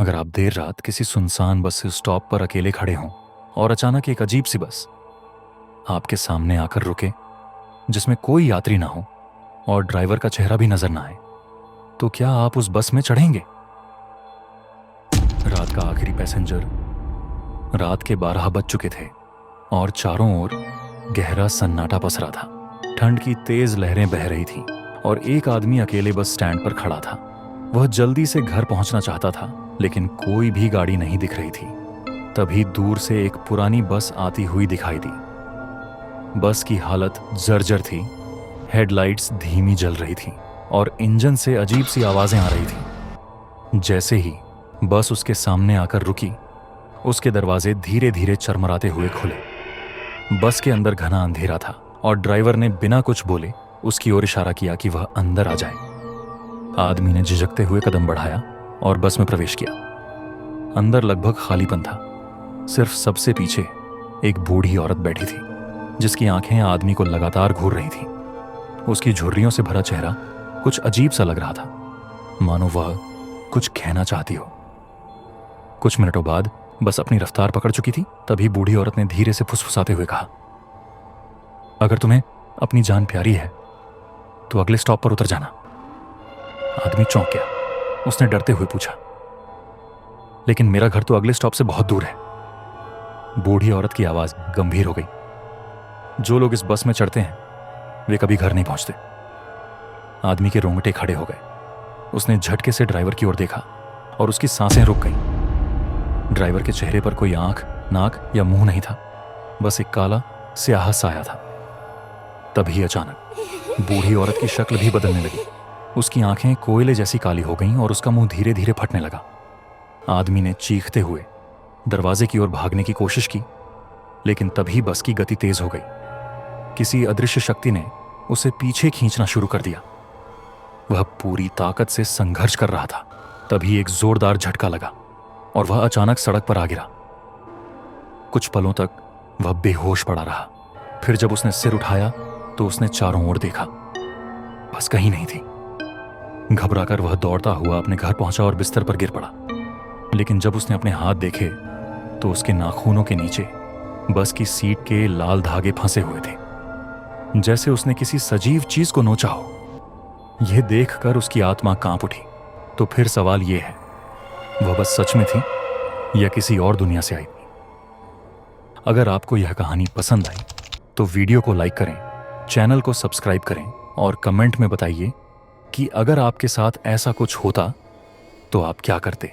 अगर आप देर रात किसी सुनसान बस स्टॉप पर अकेले खड़े हों और अचानक एक अजीब सी बस आपके सामने आकर रुके, जिसमें कोई यात्री ना हो और ड्राइवर का चेहरा भी नजर ना आए, तो क्या आप उस बस में चढ़ेंगे? रात का आखिरी पैसेंजर। रात के 12 बज चुके थे और चारों ओर गहरा सन्नाटा पसरा था। ठंड की तेज लहरें बह रही थीं और एक आदमी अकेले बस स्टैंड पर खड़ा था। वह जल्दी से घर पहुंचना चाहता था, लेकिन कोई भी गाड़ी नहीं दिख रही थी। तभी दूर से एक पुरानी बस आती हुई दिखाई दी। बस की हालत जर्जर थी, हेडलाइट्स धीमी जल रही थी और इंजन से अजीब सी आवाजें आ रही थी। जैसे ही बस उसके सामने आकर रुकी, उसके दरवाजे धीरे धीरे चरमराते हुए खुले। बस के अंदर घना अंधेरा था और ड्राइवर ने बिना कुछ बोले उसकी ओर इशारा किया कि वह अंदर आ जाए। आदमी ने झिझकते हुए कदम बढ़ाया और बस में प्रवेश किया। अंदर लगभग खालीपन था। सिर्फ सबसे पीछे एक बूढ़ी औरत बैठी थी, जिसकी आंखें आदमी को लगातार घूर रही थीं। उसकी झुर्रियों से भरा चेहरा कुछ अजीब सा लग रहा था, मानो वह कुछ कहना चाहती हो। कुछ मिनटों बाद बस अपनी रफ्तार पकड़ चुकी थी। तभी बूढ़ी औरत ने धीरे से फुसफुसाते हुए कहा, अगर तुम्हें अपनी जान प्यारी है तो अगले स्टॉप पर उतर जाना। आदमी चौंक गया। उसने डरते हुए पूछा, लेकिन मेरा घर तो अगले स्टॉप से बहुत दूर है। बूढ़ी औरत की आवाज गंभीर हो गई। जो लोग इस बस में चढ़ते हैं वे कभी घर नहीं पहुंचते। आदमी के रोंगटे खड़े हो गए। उसने झटके से ड्राइवर की ओर देखा और उसकी सांसें रुक गईं। ड्राइवर के चेहरे पर कोई आंख, नाक या मुंह नहीं था, बस एक काला स्याह साया था। तभी अचानक बूढ़ी औरत की शक्ल भी बदलने लगी। उसकी आंखें कोयले जैसी काली हो गईं और उसका मुंह धीरे धीरे फटने लगा। आदमी ने चीखते हुए दरवाजे की ओर भागने की कोशिश की, लेकिन तभी बस की गति तेज हो गई। किसी अदृश्य शक्ति ने उसे पीछे खींचना शुरू कर दिया। वह पूरी ताकत से संघर्ष कर रहा था। तभी एक जोरदार झटका लगा और वह अचानक सड़क पर आ गिरा। कुछ पलों तक वह बेहोश पड़ा रहा। फिर जब उसने सिर उठाया तो उसने चारों ओर देखा। बस कहीं नहीं थी। घबराकर वह दौड़ता हुआ अपने घर पहुंचा और बिस्तर पर गिर पड़ा। लेकिन जब उसने अपने हाथ देखे तो उसके नाखूनों के नीचे बस की सीट के लाल धागे फंसे हुए थे, जैसे उसने किसी सजीव चीज को नोचा हो। यह देखकर उसकी आत्मा कांप उठी। तो फिर सवाल यह है, वह बस सच में थी या किसी और दुनिया से आई थी? अगर आपको यह कहानी पसंद आई तो वीडियो को लाइक करें, चैनल को सब्सक्राइब करें और कमेंट में बताइए कि अगर आपके साथ ऐसा कुछ होता तो आप क्या करते।